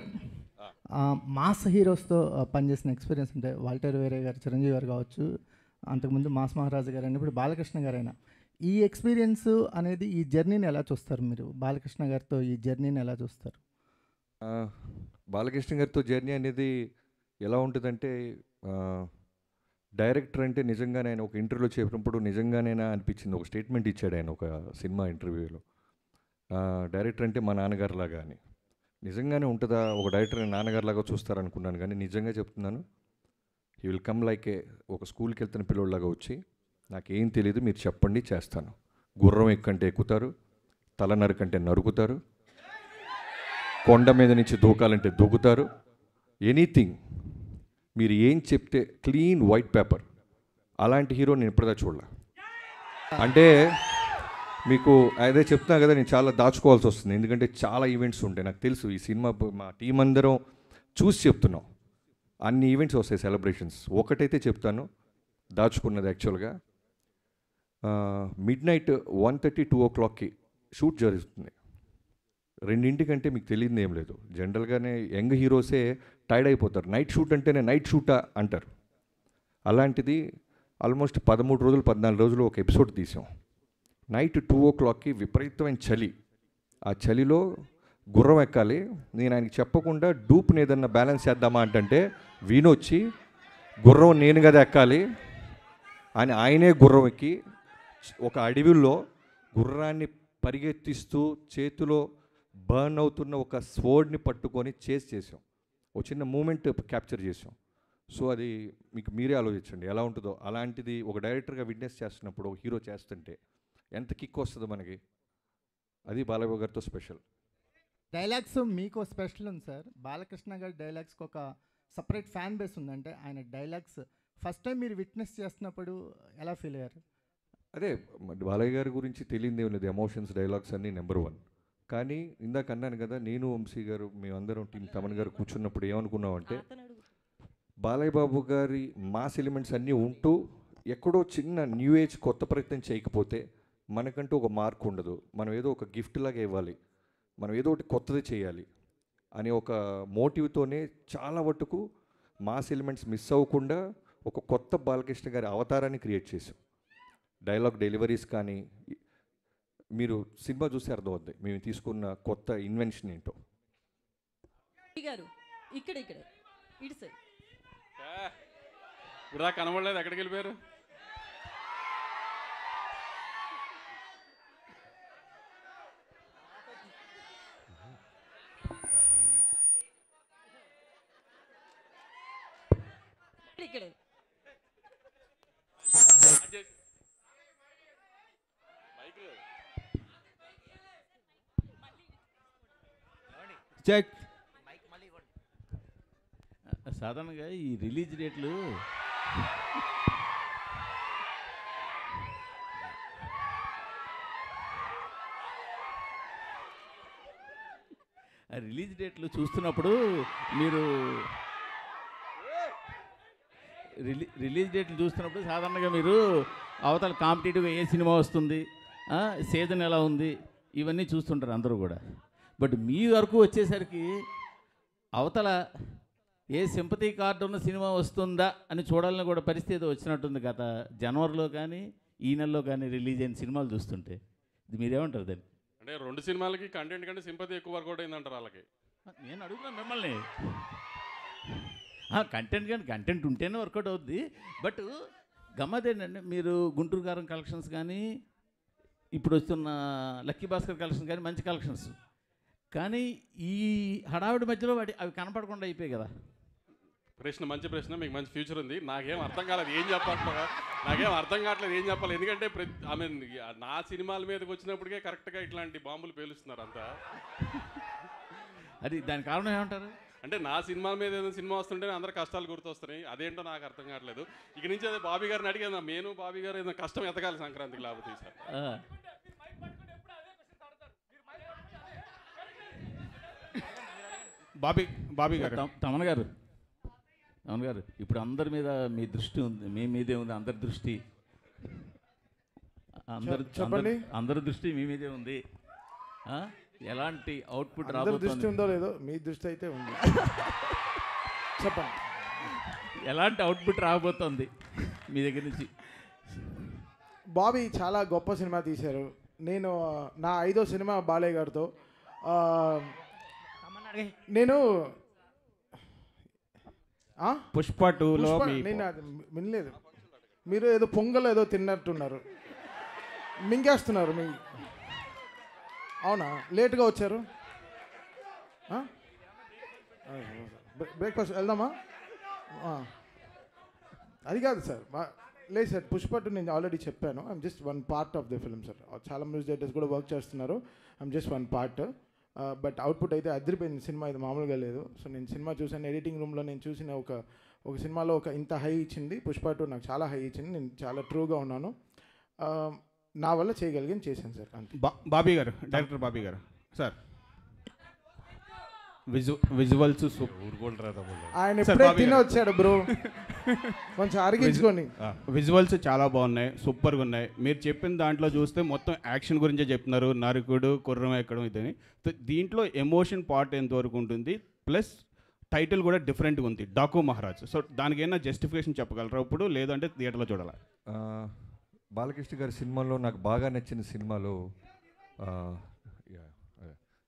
మాస్ హీరోస్తో పనిచేసిన ఎక్స్పీరియన్స్ ఉంటే వాల్టర్ వేరే గారు, చిరంజీవి గారు కావచ్చు, అంతకుముందు మాస్ మహారాజు గారు అయినా, ఇప్పుడు బాలకృష్ణ గారైనా, ఈ ఎక్స్పీరియన్స్ అనేది ఈ జర్నీని ఎలా చూస్తారు మీరు? బాలకృష్ణ గారితో ఈ జర్నీని ఎలా చూస్తారు? బాలకృష్ణ గారితో జర్నీ అనేది ఎలా ఉంటుందంటే, డైరెక్టర్ అంటే నిజంగానే ఆయన ఒక ఇంటర్వ్యూలో చెప్పినప్పుడు నిజంగానే అనిపించింది. ఒక స్టేట్మెంట్ ఇచ్చాడు ఆయన ఒక సినిమా ఇంటర్వ్యూలో, డైరెక్టర్ అంటే మా నాన్నగారిలాగా అని. నిజంగానే ఉంటుందా? ఒక డైరెక్టర్ నాన్నగారిలాగా చూస్తారనుకున్నాను, కానీ నిజంగా చెప్తున్నాను, హీ విల్ కమ్ లైక్ ఒక స్కూల్కి వెళ్తున్న పిల్లోళ్ళలాగా వచ్చి, నాకేం తెలియదు మీరు చెప్పండి చేస్తాను. గుర్రం ఎక్కంటే ఎక్కుతారు, తల నరుకంటే నరుకుతారు, కొండ మీద నుంచి దూకాలంటే దూకుతారు, ఎనీథింగ్ మీరు ఏం చెప్తే క్లీన్ వైట్ పేపర్. అలాంటి హీరో నేను ఇప్పుడుదా చూడలే. అంటే మీకు అదే చెప్తున్నా కదా, నేను చాలా దాచుకోవాల్సి వస్తుంది, ఎందుకంటే చాలా ఈవెంట్స్ ఉంటాయి. నాకు తెలుసు ఈ సినిమా మా టీం అందరం చూసి చెప్తున్నాం, అన్ని ఈవెంట్స్ వస్తాయి, సెలబ్రేషన్స్. ఒకటైతే చెప్తాను, దాచుకున్నది యాక్చువల్గా మిడ్నైట్ 1:30-2 o'clockకి షూట్ జరుగుతుంది. 2 మీకు తెలియదు ఏం లేదు. జనరల్గానే యంగ్ హీరోసే టైర్డ్ అయిపోతారు, నైట్ షూట్ అంటేనే నైట్ షూటా అంటారు. అలాంటిది ఆల్మోస్ట్ 13 రోజులు 14 రోజులు ఒక ఎపిసోడ్ తీసాం. నైట్ 2 o'clockకి విపరీతమైన చలి, ఆ చలిలో గుర్రం ఎక్కాలి. నేను ఆయనకి చెప్పకుండా డూప్ని ఏదన్నా బ్యాలెన్స్ చేద్దామా అంటే వీణొచ్చి గుర్రం నేను కదా ఎక్కాలి అని ఆయనే గుర్రం ఎక్కి ఒక అడవిలో గుర్రాన్ని పరిగెత్తిస్తూ చేతిలో బర్న్ అవుతున్న ఒక స్వోర్డ్ని పట్టుకొని చేసాం. ఒక చిన్న మూమెంట్ క్యాప్చర్ చేసాం. సో అది మీకు మీరే ఆలోచించండి ఎలా ఉంటుందో. అలాంటిది ఒక డైరెక్టర్గా విట్నెస్ చేస్తున్నప్పుడు ఒక హీరో చేస్తుంటే ఎంత కిక్ వస్తుందో మనకి. అది బాలయ్య గారితో స్పెషల్. డైలాగ్స్ మీకు స్పెషల్ ఉంది సార్. బాలకృష్ణ గారి డైలాగ్స్కి ఒక సపరేట్ ఫ్యాన్ బేస్ ఉంది. అంటే ఆయన డైలాగ్స్ ఫస్ట్ టైం మీరు విట్నెస్ చేస్తున్నప్పుడు ఎలా ఫీల్ అయ్యారు? అదే బాలయ్య గారి గురించి తెలియదే లేదు. ఎమోషన్స్, డైలాగ్స్ అన్నీ నెంబర్ 1. కానీ ఇందాక అన్నాను కదా, నేను వంశీ గారు మేమందరం టీం తమన్ గారు కూర్చున్నప్పుడు ఏమనుకున్నామంటే బాలయ్య బాబు గారి మాస్ ఎలిమెంట్స్ అన్నీ ఉంటూ ఎక్కడో చిన్న న్యూ ఏజ్ కొత్త ప్రయత్నం చేయకపోతే మనకంటూ ఒక మార్క్ ఉండదు. మనం ఏదో ఒక గిఫ్ట్ లాగా ఇవ్వాలి, మనం ఏదో ఒకటి కొత్తది చేయాలి అనే ఒక మోటివ్తోనే చాలా మటుకు మాస్ ఎలిమెంట్స్ మిస్ అవ్వకుండా ఒక కొత్త బాలకృష్ణ గారి అవతారాన్ని క్రియేట్ చేసాం. డైలాగ్ డెలివరీస్ కానీ మీరు సినిమా చూస్తే అర్థమవుద్ది మేము తీసుకున్న కొత్త ఇన్వెన్షన్ ఏంటో. గారు ఇక్కడ ఇటు సైడ్ ఇప్పుడు కనబడలేదు, ఎక్కడికి వెళ్ళిపోయారు? ఇక్కడ చెక్. సాధారణంగా ఈ రిలీజ్ డేట్లు రిలీజ్ డేట్లు చూస్తున్నప్పుడు మీరు రిలీజ్ డేట్లు చూస్తున్నప్పుడు సాధారణంగా మీరు అవతల కాంపిటేటివ్గా ఏ సినిమా వస్తుంది, సీజన్ ఎలా ఉంది, ఇవన్నీ చూస్తుంటారు అందరూ కూడా. బట్ మీ వరకు వచ్చేసరికి అవతల ఏ సింపతి కార్డు ఉన్న సినిమా వస్తుందా అని చూడాలని కూడా పరిస్థితి వచ్చినట్టుంది గత జనవరిలో కానీ ఈ నెలలో కానీ రిలీజ్ అయిన సినిమాలు చూస్తుంటే. ఇది మీరేమంటారు దాన్ని? అంటే 2 సినిమాలకి కంటెంట్ కంటే సింపతి ఎక్కువ వర్కౌట్ అయిందంటారు వాళ్ళకి. నేను అడుగుతున్నాను మిమ్మల్ని. కంటెంట్ కానీ కంటెంట్ ఉంటేనే వర్కౌట్ అవుద్ది. బట్ గమ్మతేంటంటే మీరు గుంటూరు గారం కలెక్షన్స్ కానీ ఇప్పుడు వస్తున్న లక్కీ భాస్కర్ కలెక్షన్స్ కానీ మంచి కలెక్షన్స్, కానీ ఈ హడావిడి మధ్యలో అవి కనపడకుండా అయిపోయాయి కదా. ప్రశ్న మంచి ప్రశ్న, మీకు మంచి ఫ్యూచర్ ఉంది. నాకేం అర్థం కాలేదు ఏం చెప్పాలి, నాకేం అర్థం కావట్లేదు ఏం చెప్పాలి. ఎందుకంటే ఐ మీన్ నా సినిమాల మీదకి వచ్చినప్పటికే కరెక్ట్గా ఇట్లాంటి బాంబులు పేలుస్తున్నారు అంతా. అది దాని కారణం ఏమంటారు? అంటే నా సినిమాల మీద ఏదైనా సినిమా వస్తుంటే అందరు కష్టాలు గుర్తొస్తున్నాయి. అదేంటో నాకు అర్థం కావట్లేదు. ఇక నుంచి అదే బాబీ గారిని అడిగాను, నేను బాబీ గారు ఏదైనా కష్టం ఎతకాలి సంక్రాంతికి లేకపోతే సార్. బాబీ గారు తమన్ గారు ఇప్పుడు అందరి మీద మీ దృష్టి ఉంది, మీ మీదే ఉంది అందరి దృష్టి. అందరి దృష్టి మీ మీదే ఉంది. ఎలాంటి అవుట్పుట్ రాబోతుంది? దృష్టి ఉందో లేదో మీ దృష్టి అయితే ఉంది. చెప్పండి, ఎలాంటి అవుట్పుట్ రాబోతుంది మీ దగ్గర నుంచి? బాబీ చాలా గొప్ప సినిమా తీశారు. నేను నా 5వ సినిమా బాలయ్య గారితో. నేను పుష్ప 2లో నేను అది వినలేదు. మీరు ఏదో పొంగల్ ఏదో తిన్నట్టున్నారు, మింగేస్తున్నారు మీ. అవునా, లేట్గా వచ్చారు? బ్రేక్ఫాస్ట్ వెళ్దామా? అది కాదు సార్, లేదు సార్. పుష్ప 2 నేను ఆల్రెడీ చెప్పాను. I'm just 1 part of the film sir. చాలా మ్యూజిక్ డైరెక్టర్స్ కూడా వర్క్ చేస్తున్నారు. I'm just 1 part. But output అయితే అదిరిపోయింది. సినిమా ఇది మామూలుగా లేదు. సో నేను సినిమా చూసాను, ఎడిటింగ్ రూమ్లో నేను చూసిన ఒక సినిమాలో ఇంత హై ఇచ్చింది పుష్ప 2 నాకు చాలా హై ఇచ్చింది. నేను చాలా ట్రూగా ఉన్నాను. నా వల్ల చేయగలిగాను, చేశాను సార్. అంతే. బాబీ గారు, డైరెక్టర్ బాబీ గారు సార్, విజువల్స్ ఆయన ఎప్పుడే తిని వచ్చాడు బ్రో, కొంచెం అరిగించుకొని. విజువల్స్ చాలా బాగున్నాయి, సూపర్గా ఉన్నాయి. మీరు చెప్పిన దాంట్లో చూస్తే మొత్తం యాక్షన్ గురించే చెప్తున్నారు, నరుకుడు కుర్రం ఎక్కడం ఇదని. దీంట్లో ఎమోషన్ పార్ట్ ఎంతవరకు ఉంటుంది, ప్లస్ టైటిల్ కూడా డిఫరెంట్గా ఉంది, డాకు మహారాజ్. సో దానికి ఏమైనా జస్టిఫికేషన్ చెప్పగలరా ఇప్పుడు, లేదంటే థియేటర్లో చూడాలా? బాలకృష్ణ గారి సినిమాలో నాకు బాగా నచ్చిన సినిమాలో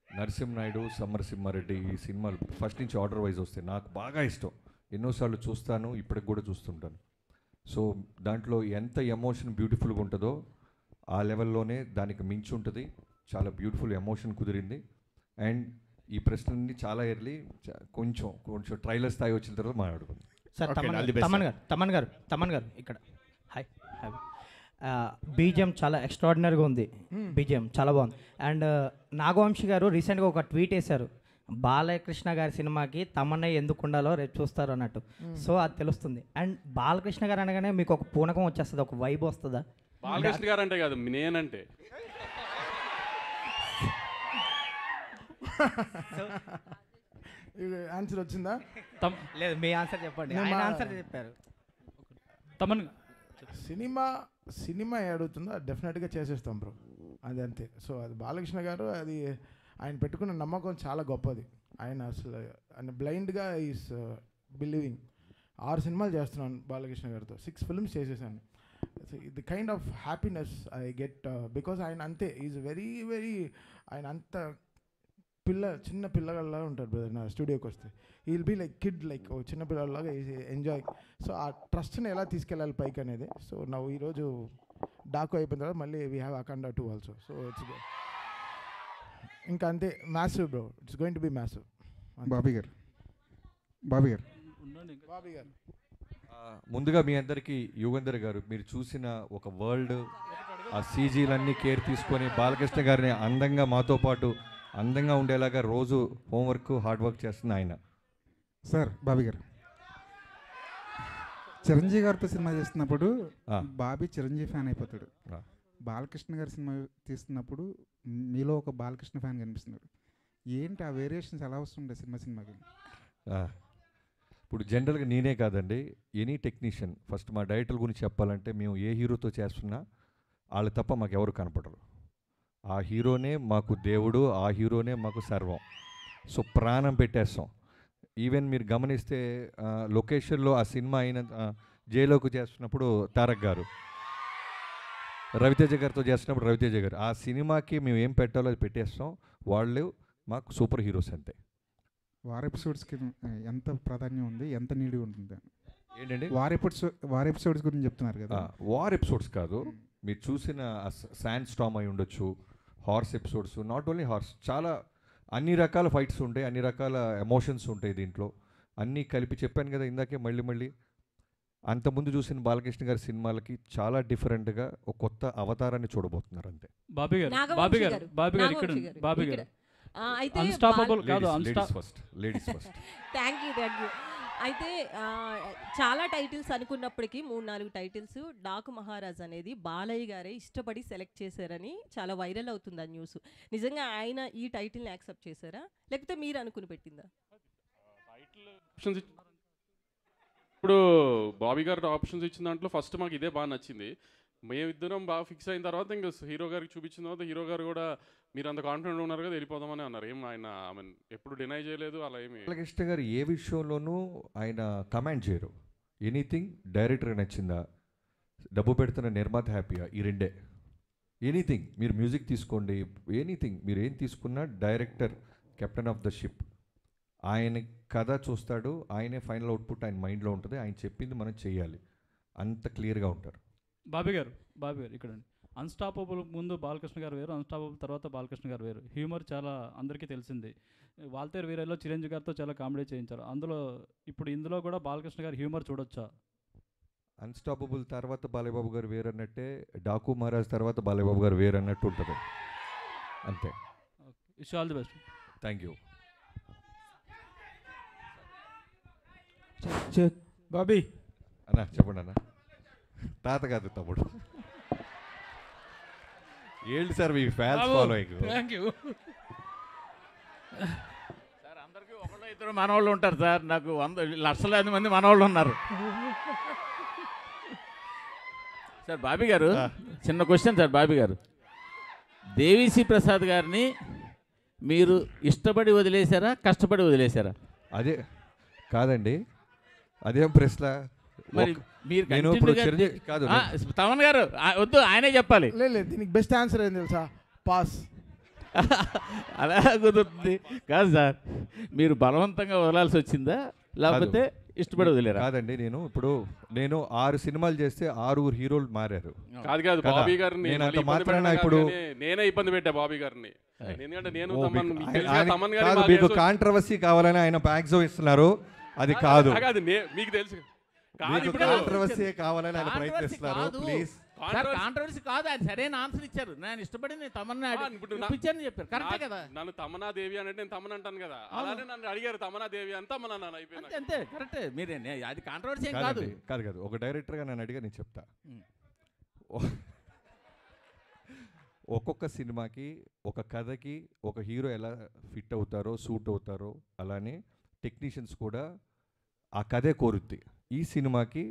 నరసింహనాయుడు, సమరసింహారెడ్డి ఈ సినిమాలు ఫస్ట్ నుంచి ఆర్డర్ వైజ్ వస్తాయి. నాకు బాగా ఇష్టం, ఎన్నోసార్లు చూస్తాను, ఇప్పటికి కూడా చూస్తుంటాను. సో దాంట్లో ఎంత ఎమోషన్ బ్యూటిఫుల్గా ఉంటుందో ఆ లెవెల్లోనే దానికి మించి ఉంటుంది. చాలా బ్యూటిఫుల్ ఎమోషన్ కుదిరింది. అండ్ ఈ ప్రశ్నని చాలా ఎర్లీ కొంచెం ట్రైలర్ స్థాయి వచ్చిన తర్వాత మాట్లాడుకుందాం. సార్ తమన్ గారు ఇక్కడ హాయ్ హాయ్. బీజిఎం చాలా ఎక్స్ట్రాడినరీగా ఉంది, బీజిఎం చాలా బాగుంది. అండ్ నాగవంశి గారు రీసెంట్గా ఒక ట్వీట్ వేశారు, బాలకృష్ణ గారి సినిమాకి తమన్నా ఎందుకు ఉండాలో రేపు చూస్తారు అన్నట్టు. సో అది తెలుస్తుంది. అండ్ బాలకృష్ణ గారు అనగానే మీకు ఒక పూనకం వచ్చేస్తుంది, ఒక వైబ్ వస్తుందా? బాలకృష్ణ గారు అంటే కాదు, నేనంటే ఆన్సర్ వచ్చిందా? లేదు, మీ ఆన్సర్ చెప్పండి. ఆయన ఆన్సర్ చెప్పారు. తమన్ సినిమా అడుగుతుందో డెఫినెట్గా చేసేస్తాం బ్రో, అది అంతే. సో అది బాలకృష్ణ గారు, అది ఆయన పెట్టుకున్న నమ్మకం చాలా గొప్పది. ఆయన అసలు ఆయన బ్లైండ్గా ఈస్ బిలీవింగ్. 6 సినిమాలు చేస్తున్నాను బాలకృష్ణ గారితో, 6 ఫిల్మ్స్ చేసేసాను. The kind of happiness I get because ఆయన అంతే, ఈజ్ వెరీ ఆయన అంత చిన్న పిల్లగాళ్ళ ఉంటారు బ్రదర్. నా స్టూడియోకి వస్తే he will be like kid, like ఓ చిన్న పిల్లలాగా ఎంజాయ్. సో ఆ ట్రస్ట్ని ఎలా తీసుకెళ్ళాలి పైకి అనేది. సో నా ఈరోజు డాకు అయిపోయిన తర్వాత మళ్ళీ we have Akhanda 2 also. So it's ఇంకా అంతే, massive bro, it's going to be massive. Bobby గారు ముందుగా మీ అందరికీ యుగంధర్ గారు, మీరు చూసిన ఒక వరల్డ్, ఆ సీజీలన్నీ కేర్ తీసుకొని బాలకృష్ణ గారిని అందంగా మాతో పాటు అందంగా ఉండేలాగా రోజు హోంవర్క్ హార్డ్ వర్క్ చేస్తున్న ఆయన. సార్ బాబీ గారు, చిరంజీవి గారితో సినిమా చేస్తున్నప్పుడు బాబీ చిరంజీవి ఫ్యాన్ అయిపోతాడు. బాలకృష్ణ గారి సినిమా తీస్తున్నప్పుడు మీలో ఒక బాలకృష్ణ ఫ్యాన్ కనిపిస్తున్నాడు. ఏంటి ఆ వేరియేషన్స్ ఎలా వస్తుంటాయి సినిమాకి? ఇప్పుడు జనరల్గా నేనే కాదండి, ఎనీ టెక్నీషియన్, ఫస్ట్ మా డైరెక్టర్ గురించి చెప్పాలంటే మేము ఏ హీరోతో చేస్తున్నా వాళ్ళు తప్ప మాకు ఎవరు కనపడరు. ఆ హీరోనే మాకు దేవుడు, ఆ హీరోనే మాకు సర్వం. సో ప్రాణం పెట్టేస్తాం. ఈవెన్ మీరు గమనిస్తే లొకేషన్లో ఆ సినిమా అయిన జైలోకి చేస్తున్నప్పుడు తారక్ గారు, రవితేజ గారితో చేస్తున్నప్పుడు రవితేజ గారు, ఆ సినిమాకి మేము ఏం పెట్టాలో అది పెట్టేస్తాం. వాళ్ళు మాకు సూపర్ హీరోస్ అంతే. వార్ ఎపిసోడ్స్కి ఎంత ప్రాధాన్యం ఉంది, ఎంత నీడి ఉంటుంది ఏంటండి? వార్ ఎపిసోడ్స్ గురించి చెప్తున్నారు కదా. వార్ ఎపిసోడ్స్ కాదు, మీరు చూసిన శాండ్ స్టామ్ అయి ఉండొచ్చు, horse episodes, not only horse, చాలా అన్ని రకాల ఫైట్స్ ఉంటాయి, అన్ని రకాల ఎమోషన్స్ ఉంటాయి దీంట్లో. అన్నీ కలిపి చెప్పాను కదా ఇందాకే, మళ్ళీ అంతకుముందు చూసిన బాలకృష్ణ గారి సినిమాలకి చాలా డిఫరెంట్గా ఒక కొత్త అవతారాన్ని చూడబోతున్నారు అంతే. బాబీ గారు ఇక్కడ అన్స్టాపబుల్ కాదు, లేడీస్ ఫస్ట్. Thank you. అయితే చాలా టైటిల్స్ అనుకున్నప్పటికీ 3-4 టైటిల్స్ డాకు మహారాజ్ అనేది బాలయ్య గారే ఇష్టపడి సెలెక్ట్ చేశారని చాలా వైరల్ అవుతుంది ఆ న్యూస్. నిజంగా ఆయన ఈ టైటిల్ని యాక్సెప్ట్ చేశారా, లేకపోతే మీరు అనుకుని పెట్టిందా? ఇప్పుడు బాబీ గారు ఆప్షన్స్ ఇచ్చిన దాంట్లో ఫస్ట్ మాకు ఇదే బాగా నచ్చింది. మేమిద్దరం బాగా ఫిక్స్ అయిన తర్వాత ఇంకా హీరో గారికి చూపించిన తర్వాత హీరో గారు కూడా మీరు అంత కాన్ఫిడెంట్ ఉన్నారు కదా వెళ్ళిపోదామని అన్నారు. ఏం ఆయన ఎప్పుడు డినై చేయలేదు అలా ఏమి. బాలకృష్ణ గారు ఏ విషయంలోనూ ఆయన కమాండ్ చేయరు. ఎనీథింగ్ డైరెక్టర్ నచ్చిందా, డబ్బు పెడుతున్న నిర్మాత హ్యాపీగా, ఈ రెండే. ఎనీథింగ్ మీరు మ్యూజిక్ తీసుకోండి, ఎనీథింగ్ మీరు ఏం తీసుకున్నా director captain of the ship. ఆయన కథ చూస్తాడు, ఆయనే ఫైనల్ అవుట్పుట్ ఆయన మైండ్లో ఉంటుంది, ఆయన చెప్పింది మనం చేయాలి, అంత క్లియర్గా ఉంటారు. బాబీ గారు ఇక్కడ అన్స్టాపబుల్ ముందు బాలకృష్ణ గారు వేరు, అన్స్టాపబుల్ తర్వాత బాలకృష్ణ గారు వేరు. హ్యూమర్ చాలా అందరికీ తెలిసింది. వాల్తేరు వీరలో చిరంజీవి గారితో చాలా కామెడీ చేయించారు. ఇందులో కూడా బాలకృష్ణ గారి హ్యూమర్ చూడొచ్చా? అన్స్టాపబుల్ తర్వాత బాలయ్యబాబు గారు వేరు అన్నట్టే, డాకు మహారాజ్ తర్వాత బాలయ్యబాబు గారు వేరు అన్నట్టు ఉంటుంది అంతే. Wish all the best. Thank you. Bobby అన్నా చెప్పండి అన్న. తాత కాదు తమ్ముడు. ఏంటి sir me fans following? Thank you sir. అందరికీ 1-2 మనవాళ్ళు ఉంటారు సార్, నాకు 100 లక్షలాది మంది మనవాళ్ళు ఉన్నారు సార్. బాబీ గారు చిన్న క్వశ్చన్ సార్. బాబీ గారు, దేవిశ్రీ ప్రసాద్ గారిని మీరు ఇష్టపడి వదిలేశారా, కష్టపడి వదిలేశారా? అదే కాదండి, అదేం ప్రశ్న. మరి మీరు కాదు తమన్ గారు వద్దు, ఆయనే చెప్పాలి. లేదు, దీనికి బెస్ట్ ఆన్సర్ ఏం తెలుసా? పాస్. అలా కుదురుతుంది కాదు సార్. మీరు బలవంతంగా వదలాల్సి వచ్చిందా, లేకపోతే ఇష్టపడి వదిలేరా? కాదండి, నేను 6 సినిమాలు చేస్తే 6 హీరోలు మారారు. కాదు బాబీ గారిని నేను అంత మళ్ళీ ఇబ్బంది మాత్రాన పెట్టడం ఇప్పుడు కాదు కానీ నేనే ఇబ్బంది పెట్టా బాబీ గారిని. ఎందుకంటే నేను మీకు తెలుసు ఆయన- తమన్ గారి కాదు, మీకు కాంట్రవర్సీ కావాలని ఆయన ప్యాక్సో ఇస్తున్నారు, అది కాదు. మీకు తెలుసు మీకు కాంట్రవర్సీ కావాలని ఆయన ప్రయత్నిస్తున్నారు. ప్లీజ్ కాంట్రవర్సీ కాదు, ఆయన సరైన ఆన్సర్ ఇచ్చారు. నేను ఇష్టపడి నేను తమన్నా ఇప్పించాను చెప్పారు. కరెక్టే కదా. నన్ను తమన్నా దేవి అంటే నేను తమన్ అంటాను కదా, అలానే నన్ను అడిగారు తమన్నా దేవి అని తమన్నా నాన్న అయిపోయింది. అంతే కరెక్టే. మీరే అది కాంట్రవర్సీ ఏం కాదు. కాదు ఒక డైరెక్టర్గా నన్ను అడిగా నేను చెప్తా. ఒక్కొక్క సినిమాకి ఒక కథకి ఒక హీరో ఎలా ఫిట్ అవుతారో సూట్ అవుతారో అలానే టెక్నీషియన్స్ కూడా ఆ కథే కోరుద్ది. ఈ సినిమాకి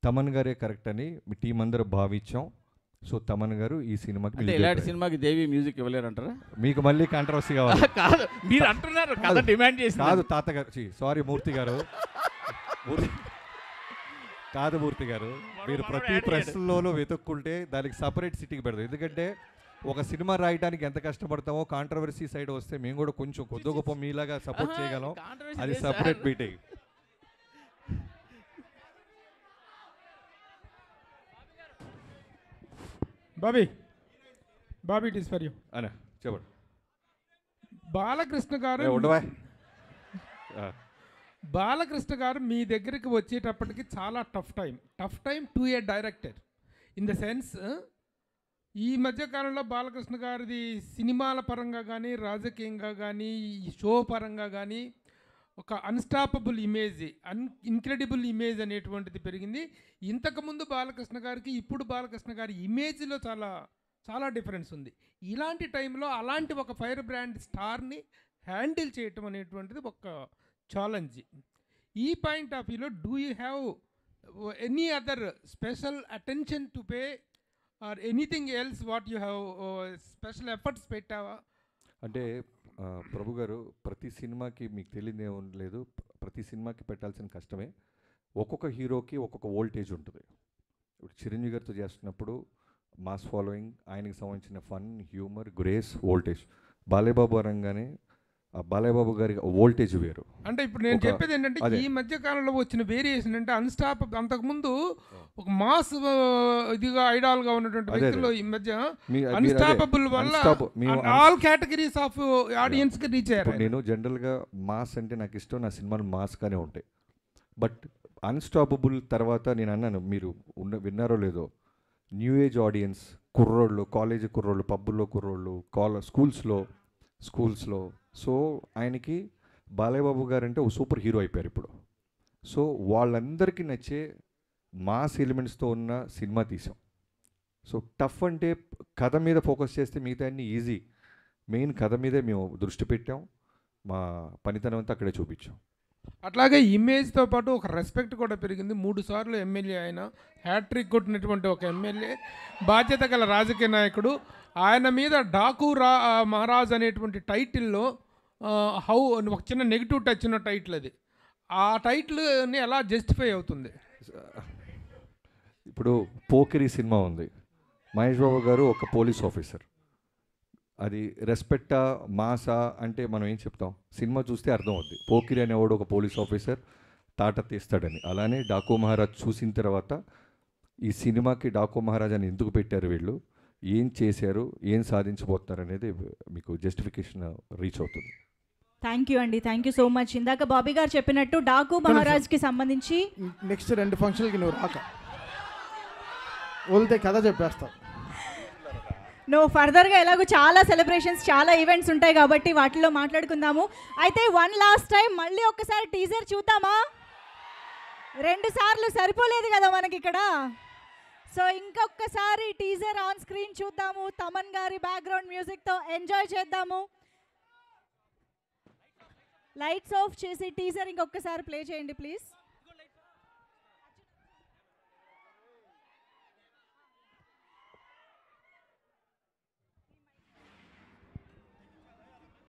తమన్ గారే కరెక్ట్ అని మీ టీం అందరూ భావించాం. సో తమన్ గారు ఈ సినిమాకి ఇలాంటి సినిమాకి దేవి మ్యూజిక్ ఇవ్వలేరంటారా? మీకు మళ్ళీ కాంట్రవర్సీ కావాలి? కాదు, మీరు అంటున్నారు కథ డిమాండ్ చేసి. కాదు తాతగారు, సారీ మూర్తి గారు, కాదు మూర్తి గారు, మీరు ప్రతి ప్రశ్నలోనూ వెతుక్కుంటే దానికి సపరేట్ సిటీకి పెడతాం. ఎందుకంటే ఒక సినిమా రాయడానికి ఎంత కష్టపడతామో కాంట్రవర్సీ సైడ్ వస్తే మేము కూడా కొంచెం కొద్ది గొప్ప మీలాగా సపోర్ట్ చేయగలం. అది separate meeting. Bobby it is for you అనే చెప్పండి. బాలకృష్ణ గారు మీ దగ్గరికి వచ్చేటప్పటికి చాలా tough time to A director. In the sense ఈ మధ్యకాలంలో బాలకృష్ణ గారిది సినిమాల పరంగా కానీ రాజకీయంగా కానీ షో పరంగా కానీ ఒక అన్స్టాపబుల్ ఇమేజ్, ఇన్క్రెడిబుల్ ఇమేజ్ అనేటువంటిది పెరిగింది. ఇంతకుముందు బాలకృష్ణ గారికి ఇప్పుడు బాలకృష్ణ గారి ఇమేజ్లో చాలా చాలా డిఫరెన్స్ ఉంది. ఇలాంటి టైంలో అలాంటి ఒక ఫైర్ బ్రాండ్ స్టార్ని హ్యాండిల్ చేయటం అనేటువంటిది ఒక ఛాలెంజ్. ఈ పాయింట్ ఆఫ్ వ్యూలో do you have any other special attention to pay or anything else what you have special efforts పెట్టావా? అంటే ప్రభు గారు, ప్రతి సినిమాకి మీకు తెలియదు ఏం లేదు, ప్రతి సినిమాకి పెట్టాల్సిన కష్టమే. ఒక్కొక్క హీరోకి ఒక్కొక్క వోల్టేజ్ ఉంటుంది. ఇప్పుడు చిరంజీవి గారితో చేస్తున్నప్పుడు మాస్ ఫాలోయింగ్, ఆయనకి సంబంధించిన fun, humour, grace, voltage. Balayyababu అనగానే బాలయ్యబాబు గారి వోల్టేజ్ వేరు. అంటే ఇప్పుడు నేను చెప్పేది ఏంటంటే ఈ మధ్య కాలంలో వచ్చిన వేరియేషన్ అంటే అంతకుముందు ఒక మాస్ ఇదిగా ఐడాల్గా ఉన్నటువంటి వ్యక్తులు ఈ మధ్య అన్స్టాపబుల్ వల్ల ఆల్ కేటగిరీస్ ఆఫ్ ఆడియన్స్కి రీచ్ అయ్యారు. నేను జనరల్గా మాస్ అంటే నాకు ఇష్టం, నా సినిమాలు మాస్గానే ఉంటాయి. బట్ అన్స్టాపబుల్ తర్వాత నేను అన్నాను, మీరు విన్నారో లేదో, న్యూ ఏజ్ ఆడియన్స్, కుర్రోళ్ళు, కాలేజీ కుర్రోళ్ళు, పబ్బుల్లో కుర్రోళ్ళు, స్కూల్స్లో. సో ఆయనకి బాలయ్యబాబు గారు అంటే ఒక సూపర్ హీరో అయిపోయారు ఇప్పుడు. సో వాళ్ళందరికీ నచ్చే మాస్ ఎలిమెంట్స్తో ఉన్న సినిమా తీసాం. సో టఫ్ అంటే కథ మీద ఫోకస్ చేస్తే మిగతా అన్నీ ఈజీ. మెయిన్ కథ మీదే మేము దృష్టి పెట్టాం, మా పనితనం అంతా అక్కడే చూపించాం. అట్లాగే ఇమేజ్తో పాటు ఒక రెస్పెక్ట్ కూడా పెరిగింది. 3 సార్లు ఎమ్మెల్యే ఆయన, హ్యాట్రిక్ కొట్టినటువంటి ఒక ఎమ్మెల్యే, బాధ్యత గల రాజకీయ నాయకుడు. ఆయన మీద డాకు మహారాజ్ అనేటువంటి టైటిల్లో ఒక చిన్న నెగిటివ్ టచ్ ఉన్న టైటిల్ అది. ఆ టైటిల్ని ఎలా జస్టిఫై అవుతుంది? ఇప్పుడు పోకిరి సినిమా ఉంది, మహేష్ బాబు గారు ఒక పోలీస్ ఆఫీసర్. అది రెస్పెక్టా మాసా అంటే మనం ఏం చెప్తాం, సినిమా చూస్తే అర్థం అవుద్ది. పోకిరి అనేవాడు ఒక పోలీస్ ఆఫీసర్ తాట తీస్తాడని. అలానే డాకు మహారాజ్ చూసిన తర్వాత ఈ సినిమాకి డాకు మహారాజ్ అని ఎందుకు పెట్టారు, వీళ్ళు ఏం చేశారు, ఏం సాధించబోతున్నారు అనేది మీకు జస్టిఫికేషన్ రీచ్ అవుతుంది. థ్యాంక్ యూ అండి, థ్యాంక్ యూ సో మచ్. ఇందాక బాబీ గారు చెప్పినట్టు డాకు మహారాజ్కి సంబంధించి నెక్స్ట్ 2 ఫంక్షన్లకి నువ్వు రాక వదిలితే కథ చెప్పేస్తావు. నువ్వు ఫర్దర్గా ఎలాగో చాలా సెలబ్రేషన్స్, చాలా ఈవెంట్స్ ఉంటాయి కాబట్టి వాటిలో మాట్లాడుకుందాము. అయితే వన్ లాస్ట్ టైం మళ్ళీ ఒక్కసారి టీజర్ చూద్దామా? 2 సార్లు సరిపోలేదు కదా మనకి ఇక్కడ. సో ఇంకొకసారి టీజర్ ఆన్ స్క్రీన్ చూద్దాము, తమన్ గారి బ్యాక్గ్రౌండ్ మ్యూజిక్తో ఎంజాయ్ చేద్దాము. లైట్స్ ఆఫ్ చేసి టీజర్ ఇంకొకసారి ప్లే చేయండి ప్లీజ్.